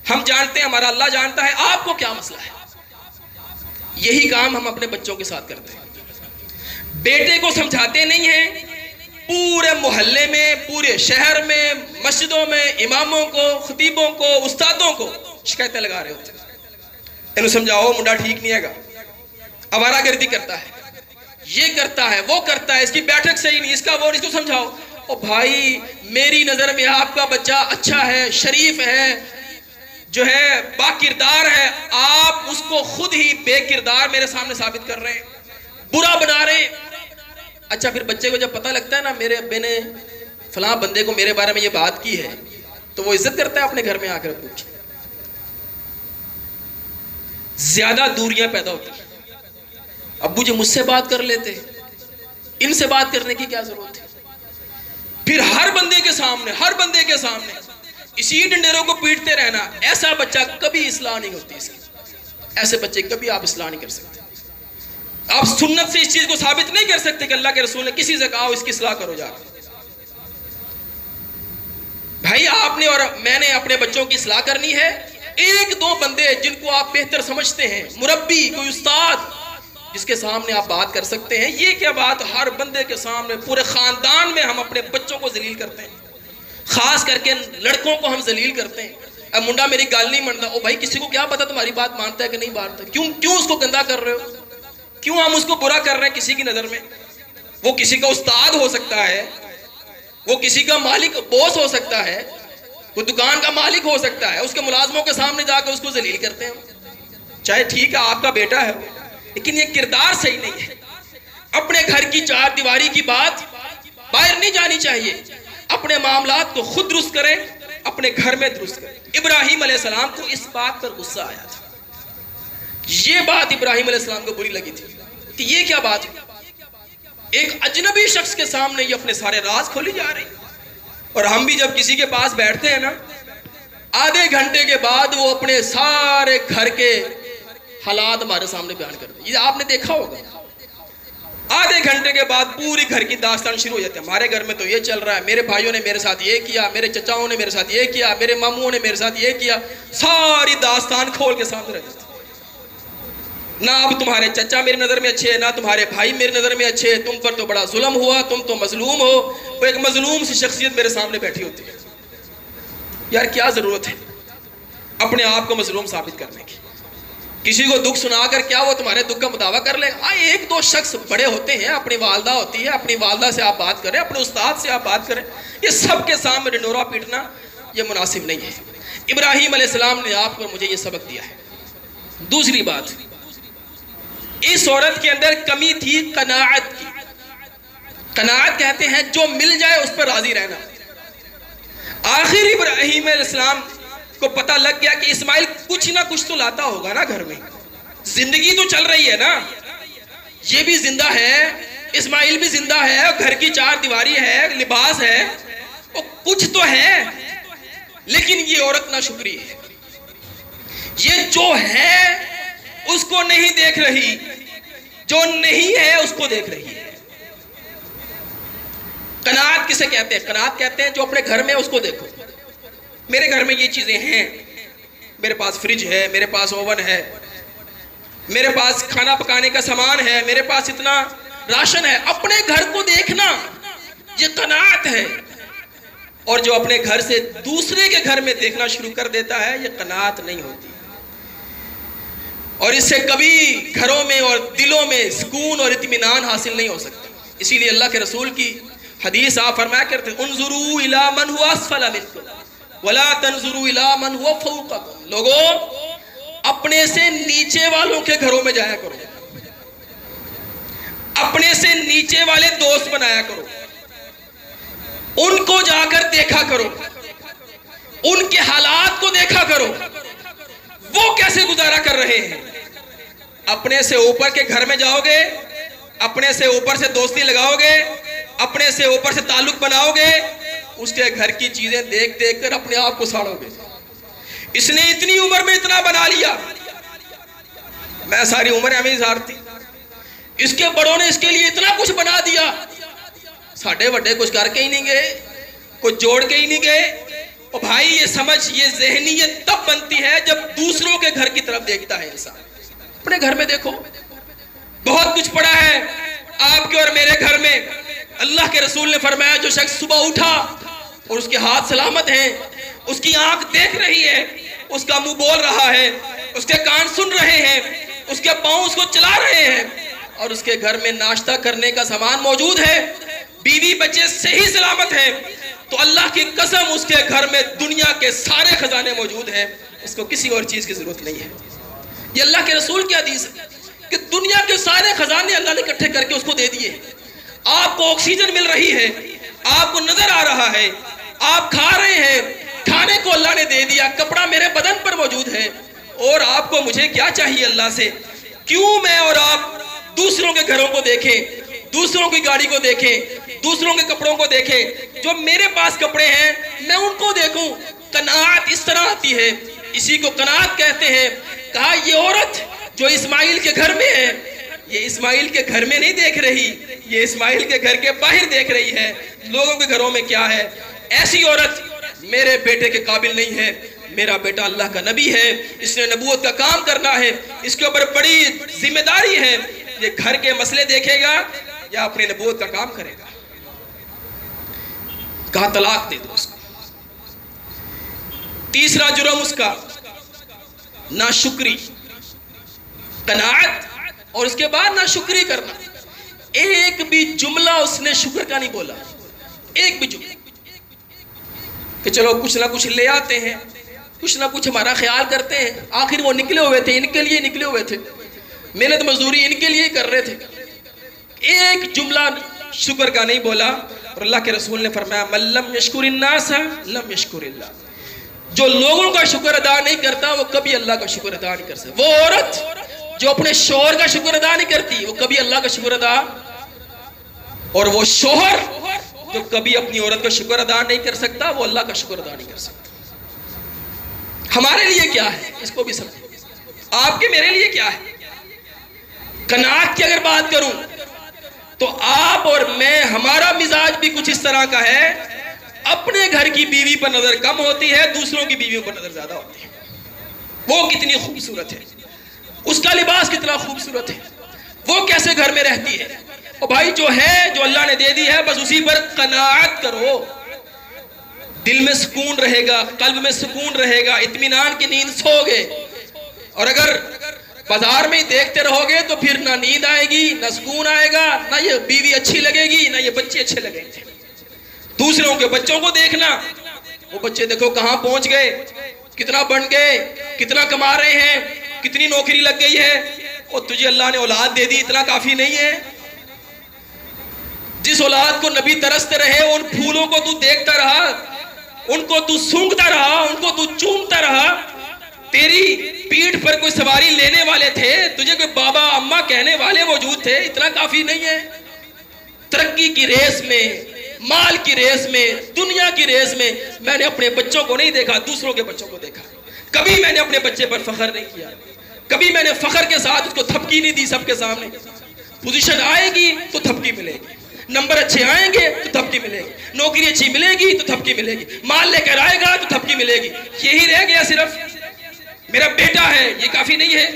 ہم جانتے ہیں، ہمارا اللہ جانتا ہے، آپ کو کیا مسئلہ ہے؟ یہی کام ہم اپنے بچوں کے ساتھ کرتے ہیں، بیٹے کو سمجھاتے نہیں ہیں، پورے محلے میں، پورے شہر میں، مسجدوں میں اماموں کو، خطیبوں کو، استادوں کو شکایتیں لگا رہے ہوتے ہیں، انہوں سمجھاؤ منڈا ٹھیک نہیں ہے گا، آوارہ گردی کرتا ہے، یہ کرتا ہے، وہ کرتا ہے، اس کی بیٹھک صحیح نہیں، اس کا وہ، اس کو سمجھاؤ۔ او بھائی میری نظر میں آپ کا بچہ اچھا ہے، شریف ہے، جو ہے با کردار ہے، آپ اس کو خود ہی بے کردار میرے سامنے ثابت کر رہے ہیں، برا بنا رہے ہیں۔ اچھا پھر بچے کو جب پتہ لگتا ہے نا میرے ابے نے فلاں بندے کو میرے بارے میں یہ بات کی ہے، تو وہ عزت کرتا ہے اپنے گھر میں آ کر ابو کی؟ زیادہ دوریاں پیدا ہوتی ہیں۔ ابو جی مجھ سے بات کر لیتے، ان سے بات کرنے کی کیا ضرورت ہے؟ پھر ہر بندے کے سامنے اسی ڈنڈیروں کو پیٹتے رہنا، ایسا بچہ کبھی اصلاح نہیں ہوتی اس کی، ایسے بچے کبھی آپ اصلاح نہیں کر سکتے۔ آپ سنت سے اس چیز کو ثابت نہیں کر سکتے کہ اللہ کے رسول نے کسی سے کہا اس کی اصلاح کرو جا کر۔ بھائی آپ نے اور میں نے اپنے بچوں کی اصلاح کرنی ہے، ایک دو بندے جن کو آپ بہتر سمجھتے ہیں، مربی، کوئی استاد جس کے سامنے آپ بات کر سکتے ہیں، یہ کیا بات ہر بندے کے سامنے پورے خاندان میں ہم اپنے بچوں کو ذلیل کرتے ہیں، خاص کر کے لڑکوں کو ہم ذلیل کرتے ہیں۔ اب منڈا میری گال نہیں منتا، او بھائی کسی کو کیا پتا تمہاری بات مانتا ہے کہ نہیں مانتا، کیوں اس کو گندا کر رہے ہو، کیوں ہم اس کو برا کر رہے ہیں کسی کی نظر میں؟ وہ کسی کا استاد ہو سکتا ہے، وہ کسی کا مالک بوس ہو سکتا ہے، وہ دکان کا مالک ہو سکتا ہے، اس کے ملازموں کے سامنے جا کے اس کو ذلیل کرتے ہیں۔ چاہے ٹھیک ہے آپ کا بیٹا ہے، لیکن یہ کردار صحیح نہیں ہے۔ اپنے گھر کی چار دیواری کی بات باہر نہیں جانی چاہیے، اپنے معاملات کو خود درست کریں، اپنے گھر میں درست کریں۔ ابراہیم علیہ السلام کو اس بات پر غصہ آیا تھا، یہ بات ابراہیم علیہ السلام کو بری لگی تھی کہ یہ کیا بات ہے، ایک اجنبی شخص کے سامنے یہ اپنے سارے راز کھولی جا رہی۔ اور ہم بھی جب کسی کے پاس بیٹھتے ہیں نا، آدھے گھنٹے کے بعد وہ اپنے سارے گھر کے حالات ہمارے سامنے بیان کرتے ہیں، یہ آپ نے دیکھا ہوگا۔ آدھے گھنٹے کے بعد پوری گھر کی داستان شروع ہو جاتی ہے، ہمارے گھر میں تو یہ چل رہا ہے، میرے بھائیوں نے میرے ساتھ یہ کیا، میرے چچاؤں نے میرے ساتھ یہ کیا، میرے ماموں نے میرے ساتھ یہ کیا، ساری داستان کھول کے سامنے رہ جاتی ہے۔ نہ اب تمہارے چچا میری نظر میں اچھے، نہ تمہارے بھائی میری نظر میں اچھے، تم پر تو بڑا ظلم ہوا، تم تو مظلوم ہو۔ وہ ایک مظلوم سی شخصیت میرے سامنے بیٹھی ہوتی ہے۔ یار کیا ضرورت ہے اپنے آپ کو مظلوم ثابت کرنے کی؟ کسی کو دکھ سنا کر کیا وہ تمہارے دکھ کا مداوع کر لے؟ ایک دو شخص بڑے ہوتے ہیں، اپنی والدہ ہوتی ہے، اپنی والدہ سے آپ بات کریں، اپنے استاد سے آپ بات کریں، یہ سب کے سامنے ڈنڈورا پیٹنا یہ مناسب نہیں ہے۔ ابراہیم علیہ السلام نے آپ کو مجھے یہ سبق دیا ہے۔ دوسری بات، اس عورت کے اندر کمی تھی قناعت کی۔ قناعت کہتے ہیں جو مل جائے اس پر راضی رہنا۔ آخر ابراہیم علیہ السلام کو پتہ لگ گیا کہ اسماعیل کچھ نہ کچھ تو لاتا ہوگا نا گھر میں، زندگی تو چل رہی ہے نا، یہ بھی زندہ ہے، اسماعیل بھی زندہ ہے، گھر کی چار دیواری ہے، لباس ہے، وہ کچھ تو ہے، لیکن یہ عورت ناشکری ہے، یہ جو ہے اس کو نہیں دیکھ رہی، جو نہیں ہے اس کو دیکھ رہی ہے۔ قناعت کسے کہتے ہیں؟ قناعت کہتے ہیں جو اپنے گھر میں اس کو دیکھو، میرے گھر میں یہ چیزیں ہیں، میرے پاس فریج ہے، میرے پاس اوون ہے، میرے پاس کھانا پکانے کا سامان ہے، میرے پاس اتنا راشن ہے، اپنے گھر کو دیکھنا یہ قناعت ہے۔ اور جو اپنے گھر سے دوسرے کے گھر میں دیکھنا شروع کر دیتا ہے یہ قناعت نہیں ہوتی، اور اس سے کبھی گھروں میں اور دلوں میں سکون اور اطمینان حاصل نہیں ہو سکتا۔ اسی لیے اللہ کے رسول کی حدیث آپ فرمایا کرتے ہیں، انظروا الی من هو اسفل منکم ولا تنظروا الی من هو فوقکم۔ لوگوں اپنے سے نیچے والوں کے گھروں میں جایا کرو، اپنے سے نیچے والے دوست بنایا کرو، ان کو جا کر دیکھا کرو، ان کے حالات کو دیکھا کرو، وہ کیسے گزارا کر رہے ہیں۔ اپنے سے اوپر کے گھر میں جاؤ گے، اپنے سے اوپر سے دوستی لگاؤ گے، اپنے سے اوپر سے تعلق بناؤ گے، اس کے گھر کی چیزیں دیکھ دیکھ کر اپنے آپ کو ساڑو گے۔ اس نے اتنی عمر میں اتنا بنا لیا، میں ساری عمر ہمیں سارتی، اس کے بڑوں نے اس کے لیے اتنا کچھ بنا دیا، ساڑھے وڈے کچھ کر کے ہی نہیں گئے، کچھ جوڑ کے ہی نہیں گئے۔ اور بھائی یہ سمجھ، یہ ذہنیت تب بنتی ہے جب دوسروں کے گھر کی طرف دیکھتا ہے انسان۔ اپنے گھر میں دیکھو، بہت کچھ پڑا ہے آپ کے اور میرے گھر میں۔ اللہ کے رسول نے فرمایا جو شخص صبح اٹھا اور اس کے ہاتھ سلامت ہیں، اس کی آنکھ دیکھ رہی ہے، اس کا منہ بول رہا ہے، اس کے کان سن رہے ہیں، اس کے پاؤں اس کو چلا رہے ہیں، اور اس کے گھر میں ناشتہ کرنے کا سامان موجود ہے، بیوی بچے صحیح سلامت ہیں، تو اللہ کی قسم اس کے گھر میں دنیا کے سارے خزانے موجود ہیں، اس کو کسی اور چیز کی ضرورت نہیں ہے. یہ اللہ کے رسول کی حدیث ہے کہ دنیا کے سارے خزانے اللہ نے اکٹھے کر کے اس کو دے دیے. آپ کو آکسیجن مل رہی ہے, آپ کو نظر آ رہا ہے, آپ کھا رہے ہیں, کھانے کو اللہ نے دے دیا, کپڑا میرے بدن پر موجود ہے, اور آپ کو مجھے کیا چاہیے اللہ سے؟ کیوں میں اور آپ دوسروں کے گھروں کو دیکھیں, دوسروں کی گاڑی کو دیکھیں, دوسروں کے کپڑوں کو دیکھیں؟ جو میرے پاس کپڑے ہیں میں ان کو دیکھوں. قناعت اس طرح آتی ہے, اسی کو قناعت کہتے ہیں. کہا یہ عورت جو اسماعیل کے گھر میں ہے, یہ اسماعیل کے گھر میں نہیں دیکھ رہی, یہ اسماعیل کے گھر کے باہر دیکھ رہی ہے, لوگوں کے گھروں میں کیا ہے. ایسی عورت میرے بیٹے کے قابل نہیں ہے. میرا بیٹا اللہ کا نبی ہے, اس نے نبوت کا کام کرنا ہے, اس کے اوپر بڑی ذمہ داری ہے. یہ گھر کے مسئلے دیکھے گا یا اپنے نبوت کا کام کرے گا؟ کہا طلاق دے دو اس کو. تیسرا جرم اس کا ناشکری, قناعت, اور اس کے بعد ناشکری کرنا. ایک بھی جملہ اس نے شکر کا نہیں بولا, ایک بھی جملہ کہ چلو کچھ نہ کچھ لے آتے ہیں, کچھ نہ کچھ ہمارا خیال کرتے ہیں. آخر وہ نکلے ہوئے تھے, ان کے لیے نکلے ہوئے تھے, محنت مزدوری ان کے لیے کر رہے تھے. ایک جملہ شکر کا نہیں بولا. اور اللہ کے رسول نے فرمایا من لم یشکر الناس لم یشکر اللہ. جو لوگوں کا شکر ادا نہیں کرتا وہ کبھی اللہ کا شکر ادا نہیں کر سکتا. وہ عورت جو اپنے شوہر کا شکر ادا نہیں کرتی وہ کبھی اللہ کا شکر ادا, اور وہ شوہر جو کبھی اپنی عورت کا شکر ادا نہیں کر سکتا وہ اللہ کا شکر ادا نہیں کر سکتا. ہمارے لیے کیا ہے اس کو بھی سمجھیں, آپ کے میرے لیے کیا ہے. قناعت کی اگر بات کروں تو آپ اور میں, ہمارا مزاج بھی کچھ اس طرح کا ہے. اپنے گھر کی بیوی پر نظر کم ہوتی ہے, دوسروں کی بیویوں پر نظر زیادہ ہوتی ہے. وہ کتنی خوبصورت ہے, اس کا لباس کتنا خوبصورت ہے, وہ کیسے گھر میں رہتی ہے. اور بھائی جو ہے, جو اللہ نے دے دی ہے, بس اسی پر قناعت کرو. دل میں سکون رہے گا, قلب میں سکون رہے گا, اطمینان کی نیند سو گے. اور اگر بازار میں ہی دیکھتے رہو گے تو پھر نہ نیند آئے گی, نہ سکون آئے گا, نہ یہ بیوی اچھی لگے گی, نہ یہ بچے اچھے لگیں گے. دوسروں کے بچوں کو دیکھنا, وہ بچے دیکھو کہاں پہنچ گئے, کتنا بن گئے, کتنا کما رہے ہیں, کتنی نوکری لگ گئی ہے. اور تجھے اللہ نے اولاد دے دی, اتنا کافی نہیں ہے؟ جس اولاد کو نبی ترستے رہے, ان پھولوں کو تو دیکھتا رہا, ان کو تو سونگتا رہا, ان کو تو چومتا رہا. تیری پیٹھ پر کوئی سواری لینے والے تھے, تجھے کوئی بابا اماں کہنے والے موجود تھے, اتنا کافی نہیں ہے؟ ترقی کی ریس میں, مال کی ریس میں, دنیا کی ریس میں میں نے اپنے بچوں کو نہیں دیکھا, دوسروں کے بچوں کو دیکھا. کبھی میں نے اپنے بچے پر فخر نہیں کیا, کبھی میں نے فخر کے ساتھ اس کو تھپکی نہیں دی سب کے سامنے. پوزیشن آئے گی تو تھپکی ملے گی, نمبر اچھے آئیں گے تو تھپکی ملے گی, نوکری اچھی ملے گی تو تھپکی ملے گی, مال لے کر آئے گا تو تھپکی ملے گی. یہی رہ گیا صرف میرا بیٹا ہے, یہ کافی نہیں ہے.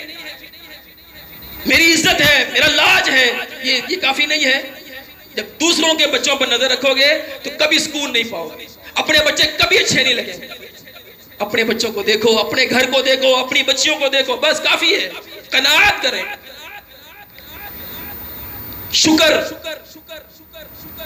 میری عزت ہے, میرا لاج ہے, یہ کافی نہیں ہے. جب دوسروں کے بچوں پر نظر رکھو گے تو کبھی سکون نہیں پاؤ گے, اپنے بچے کبھی اچھے نہیں لگیں گے. اپنے بچوں کو دیکھو, اپنے گھر کو دیکھو, اپنی بچیوں کو دیکھو, بس کافی ہے. قناعت کریں. شکر,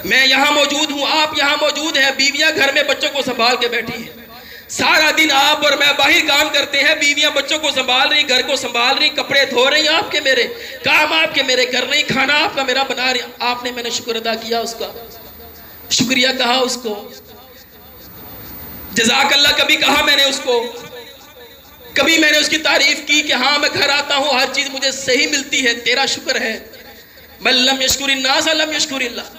میں یہاں موجود ہوں, آپ یہاں موجود ہیں, بیویاں گھر میں بچوں کو سنبھال کے بیٹھی ہیں. سارا دن آپ اور میں باہر کام کرتے ہیں, بیویاں بچوں کو سنبھال رہی, گھر کو سنبھال رہی, کپڑے دھو رہی, آپ کے میرے کام, آپ کے میرے کر رہی, کھانا آپ کا میرا بنا رہی. آپ نے, میں نے شکر ادا کیا, اس کا شکریہ کہا, اس کو جزاک اللہ کبھی کہا میں نے اس کو, کبھی میں نے اس کی تعریف کی کہ ہاں میں گھر آتا ہوں, ہر چیز مجھے صحیح ملتی ہے, تیرا شکر ہے. من لم یشکر الناس لم یشکر اللہ.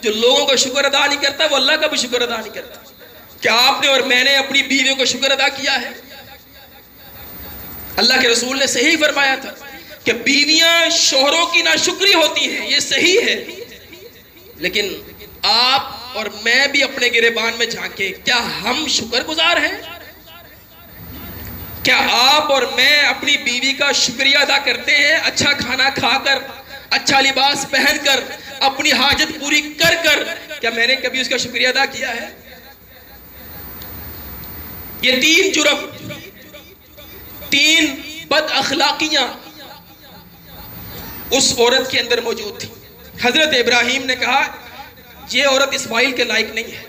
جو لوگوں کا شکر ادا نہیں کرتا وہ اللہ کا بھی شکر ادا نہیں کرتا. کیا آپ نے اور میں نے اپنی بیویوں کو شکر ادا کیا ہے؟ اللہ کے رسول نے صحیح فرمایا تھا کہ بیویاں شوہروں کی ناشکری ہوتی ہیں, یہ صحیح ہے. لیکن آپ اور میں بھی اپنے گریبان میں جھانکیں, کیا ہم شکر گزار ہیں؟ کیا آپ اور میں اپنی بیوی کا شکریہ ادا کرتے ہیں؟ اچھا کھانا کھا کر, اچھا لباس پہن کر, اپنی حاجت پوری کر کر, کیا میں نے کبھی اس کا شکریہ ادا کیا ہے؟ یہ 3 جرم, 3 بد اخلاقیاں اس عورت کے اندر موجود تھی. حضرت ابراہیم نے کہا یہ عورت اسماعیل کے لائق نہیں ہے.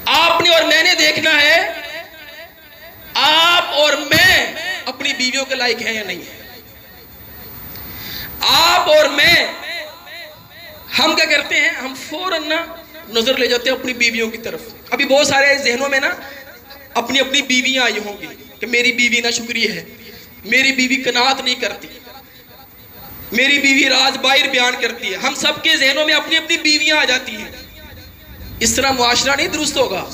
آپ نے اور میں نے دیکھنا ہے, آپ اور میں اپنی بیویوں کے لائق ہیں یا نہیں ہیں؟ آپ اور میں ہم کیا کرتے ہیں؟ ہم فوراً نظر لے جاتے ہیں اپنی بیویوں کی طرف. ابھی بہت سارے ذہنوں میں اپنی اپنی بیویاں آئی ہوں گی کہ میری بیوی نا شکری ہے, میری بیوی قناعت نہیں کرتی, میری بیوی راز باہر بیان کرتی ہے. ہم سب کے ذہنوں میں اپنی اپنی بیویاں آ جاتی ہیں. اس طرح معاشرہ نہیں درست ہوگا.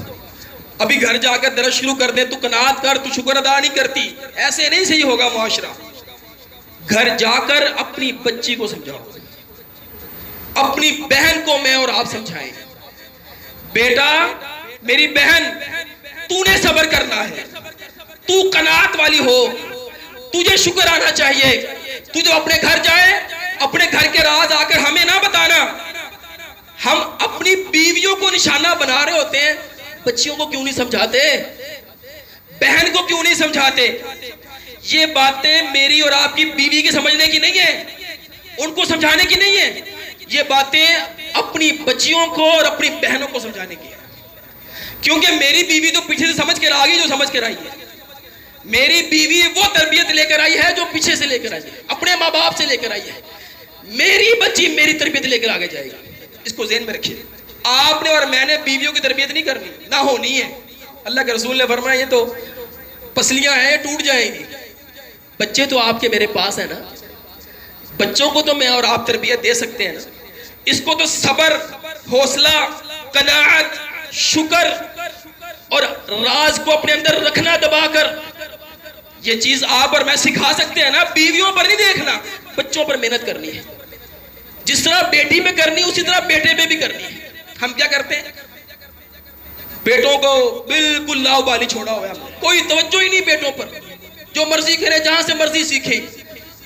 ابھی گھر جا کر درس شروع کر دیں تو قناعت کر, تو شکر ادا نہیں کرتی, ایسے نہیں صحیح ہوگا معاشرہ. گھر جا کر اپنی بچی کو سمجھاؤ, اپنی بہن کو میں اور آپ سمجھائیں, بیٹا میری بہن تو نے صبر کرنا ہے, تو قناعت والی ہو, تجھے شکر آنا چاہیے. تو جو اپنے گھر جائے اپنے گھر کے راز آ کر ہمیں نہ بتانا. ہم اپنی بیویوں کو نشانہ بنا رہے ہوتے ہیں, بچیوں کو کیوں نہیں سمجھاتے, بہن کو کیوں نہیں سمجھاتے؟ یہ باتیں میری اور آپ کی بیوی کے سمجھنے کی نہیں ہیں, ان کو سمجھانے کی نہیں ہیں. یہ باتیں اپنی بچیوں کو اور اپنی بہنوں کو سمجھانے کی ہیں. کیونکہ میری بیوی تو پیچھے سے سمجھ کر آ گئی جو سمجھ کر آئی ہے. میری بیوی وہ تربیت لے کر آئی ہے جو پیچھے سے لے کر آئی ہے, اپنے ماں باپ سے لے کر آئی ہے. میری بچی میری تربیت لے کر آگے جائے گی. اس کو ذہن میں رکھیے. آپ نے اور میں نے بیویوں کی تربیت نہیں کرنی, نہ ہونی ہے. اللہ کے رسول نے فرمایا یہ تو پسلیاں ہیں, یہ ٹوٹ جائیں گی. بچے تو آپ کے میرے پاس ہیں نا, بچوں کو تو میں اور آپ تربیت دے سکتے ہیں نا. اس کو تو صبر, حوصلہ, قناعت, شکر اور راز کو اپنے اندر رکھنا دبا کر, یہ چیز آپ اور میں سکھا سکتے ہیں نا. بیویوں پر نہیں دیکھنا, بچوں پر محنت کرنی ہے. جس طرح بیٹی میں کرنی اسی طرح بیٹے میں بھی کرنی ہے. ہم کیا کرتے ہیں؟ بیٹوں کو بالکل لاؤبالی چھوڑا ہوا ہے, کوئی توجہ ہی نہیں بیٹوں پر. جو مرضی کرے, جہاں سے مرضی سیکھیں,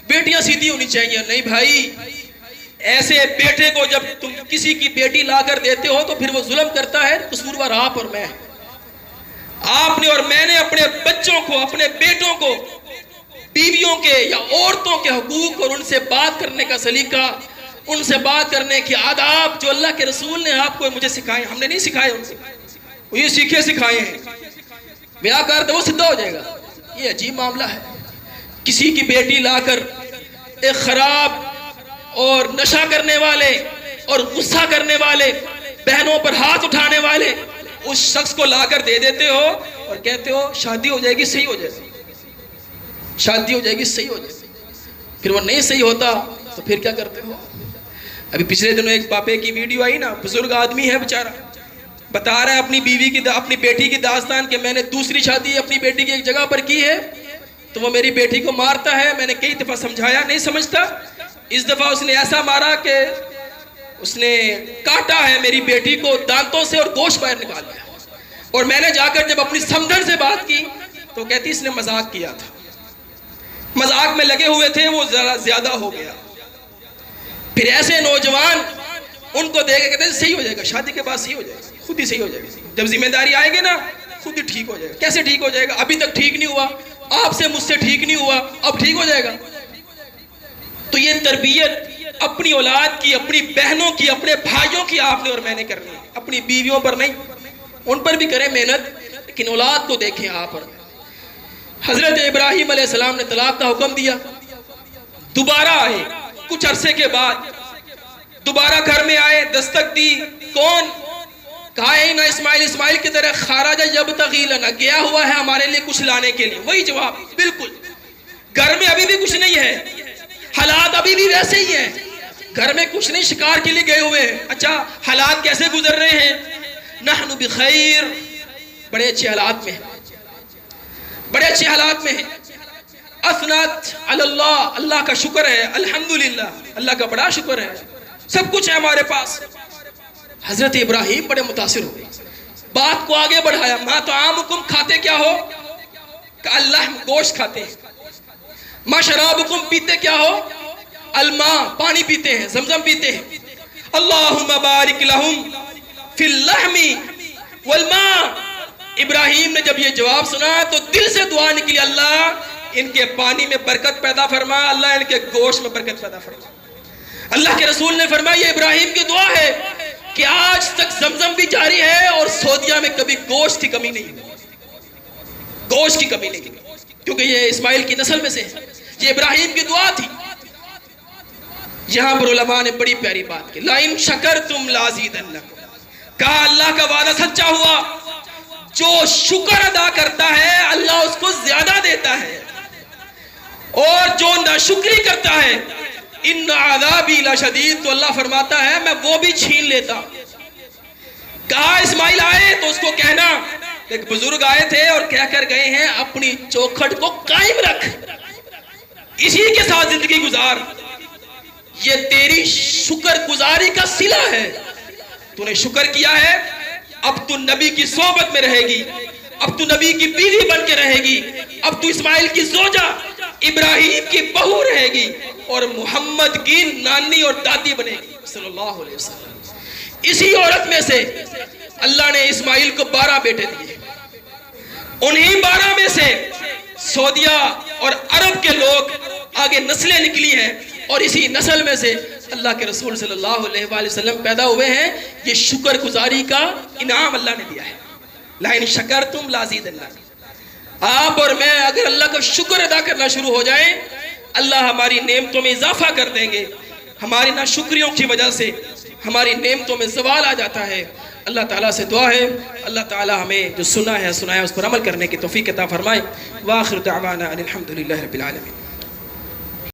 بیٹیاں سیدھی ہونی چاہیے. نہیں بھائی, ایسے بیٹے کو جب تم کسی کی بیٹی لا کر دیتے ہو تو پھر وہ ظلم کرتا ہے. قصوروار آپ اور میں. آپ نے اور میں نے اپنے بچوں کو, اپنے بیٹوں کو بیویوں کے یا عورتوں کے حقوق اور ان سے بات کرنے کا سلیقہ, ان سے بات کرنے کی آداب جو اللہ کے رسول نے آپ کو مجھے سکھائے, ہم نے نہیں سکھائے ان سے, وہ یہ سیکھے سکھائے ہیں. بیاہ کر دے وہ سدھا ہو جائے گا. یہ عجیب معاملہ ہے. کسی کی بیٹی لا کر ایک خراب اور نشہ کرنے والے اور غصہ کرنے والے, بہنوں پر ہاتھ اٹھانے والے اس شخص کو لا کر دے دیتے ہو اور کہتے ہو شادی ہو جائے گی, صحیح ہو جائے گی, شادی ہو جائے گی, صحیح ہو جائے گی. پھر وہ نہیں صحیح ہوتا تو پھر کیا کرتے ہو؟ ابھی پچھلے دنوں ایک باپے کی ویڈیو آئی نا, بزرگ آدمی ہے بیچارہ, بتا رہا ہے اپنی بیوی کی, اپنی بیٹی کی داستان کہ میں نے دوسری شادی اپنی بیٹی کی ایک جگہ پر کی ہے تو وہ میری بیٹی کو مارتا ہے. میں نے کئی دفعہ سمجھایا, نہیں سمجھتا. اس دفعہ اس نے ایسا مارا کہ اس نے کاٹا ہے میری بیٹی کو دانتوں سے اور گوشت باہر نکال دیا. اور میں نے جا کر جب اپنی سمجھن سے بات کی تو کہتی اس نے مذاق کیا تھا, مذاق میں لگے ہوئے تھے, وہ ذرا زیادہ ہو گیا. پھر ایسے نوجوان ان کو دیکھ کے کہتے ہیں صحیح ہو جائے گا, شادی کے بعد صحیح ہو جائے گا, خود ہی صحیح ہو جائے گا, جب ذمہ داری آئے گی نا خود ہی ٹھیک ہو جائے گا. کیسے ٹھیک ہو جائے گا؟ ابھی تک ٹھیک نہیں ہوا, آپ سے مجھ سے ٹھیک نہیں ہوا, اب ٹھیک ہو جائے گا. تو یہ تربیت اپنی اولاد کی, اپنی بہنوں کی, اپنے بھائیوں کی آپ نے اور میں نے کرنی ہے, اپنی بیویوں پر نہیں. ان پر بھی کریں محنت, لیکن اولاد کو دیکھیں آپ اور. حضرت ابراہیم علیہ السلام نے طلاق کا حکم دیا, دوبارہ آئے کچھ عرصے کے بعد, دوبارہ گھر میں آئے, دستک دی, کون؟ کہا اے نا اسماعیل, اسماعیل کی طرح خارج یبتغی لنا, گیا ہوا ہے ہمارے لیے کچھ لانے کے لیے. وہی جواب بالکل. گھر میں ابھی بھی کچھ نہیں ہے, حالات ابھی بھی ویسے ہی ہیں, گھر میں کچھ نہیں, شکار کے لیے گئے ہوئے ہیں. اچھا حالات کیسے گزر رہے ہیں؟ نحن بخیر, بڑے اچھے حالات میں ہیں, بڑے اچھے حالات میں ہیں. اثنت علی اللہ, اللہ کا شکر ہے, الحمدللہ, اللہ کا بڑا شکر ہے, سب کچھ ہے ہمارے پاس. حضرت ابراہیم بڑے متاثر ہو گئے, بات کو آگے بڑھایا. ما طعامکم, کھاتے کیا ہو؟ کہ اللہ گوشت کھاتے ہیں. ما شرابکم, پیتے کیا ہو؟ الماء, پانی پیتے ہیں, زمزم پیتے ہیں. اللہم بارک لہم فی اللحم والماء. ابراہیم نے جب یہ جواب سنا تو دل سے دعا نکلی, اللہ ان کے پانی میں برکت پیدا فرما, اللہ ان کے گوشت میں برکت پیدا فرما. اللہ کے رسول نے فرمایا یہ ابراہیم کی دعا ہے کہ آج تک زمزم بھی جاری ہے اور سعودیہ میں کبھی گوشت کی کمی نہیں, گوشت کی کمی نہیں. کیونکہ یہ اسماعیل کی نسل میں سے ہے، یہ ابراہیم کی دعا تھی۔ یہاں پر علماء نے بڑی پیاری بات کی، لَإِن شَكَرْتُمْ لَأَزِيدَنَّكُمْ، کہا اللہ کا وعدہ سچا ہوا، جو شکر ادا کرتا ہے اللہ اس کو زیادہ دیتا ہے، اور جو ناشکری کرتا ہے ان عذابی لشدید، تو اللہ فرماتا ہے میں وہ بھی چھین لیتا ہوں۔ کہا اسماعیل آئے تو اس کو کہنا، ایک بزرگ آئے تھے اور کہہ کر گئے ہیں اپنی چوکھٹ کو قائم رکھ، اسی کے ساتھ زندگی گزار، یہ تیری شکر گزاری کا صلہ ہے، تو نے شکر کیا ہے، اب تو نبی کی صحبت میں رہے گی، اب تو نبی کی بیوی بن کے رہے گی، اب تو اسماعیل کی زوجہ ابراہیم کی بہو رہے گی، اور محمد کی نانی اور دادی بنے گی صلی اللہ علیہ وسلم۔ اسی عورت میں سے اللہ نے اسماعیل کو 12 بیٹے دیے، انہی 12 میں سے سعودیہ اور عرب کے لوگ آگے نسلیں نکلی ہیں، اور اسی نسل میں سے اللہ کے رسول صلی اللہ علیہ وآلہ وسلم پیدا ہوئے ہیں۔ یہ شکر گزاری کا انعام اللہ نے دیا ہے، لَإِن شَكَرْتُمْ لَأَزِيدَنَّكُمْ۔ آپ اور میں اگر اللہ کا شکر ادا کرنا شروع ہو جائیں، اللہ ہماری نعمتوں میں اضافہ کر دیں گے۔ ہماری ناشکریوں کی وجہ سے ہماری نعمتوں میں زوال آ جاتا ہے۔ اللہ تعالیٰ سے دعا ہے اللہ تعالیٰ ہمیں جو سنا ہے اس پر عمل کرنے کی توفیق عطا فرمائے۔ وآخر دعوانا ان الحمد للہ رب العالمین۔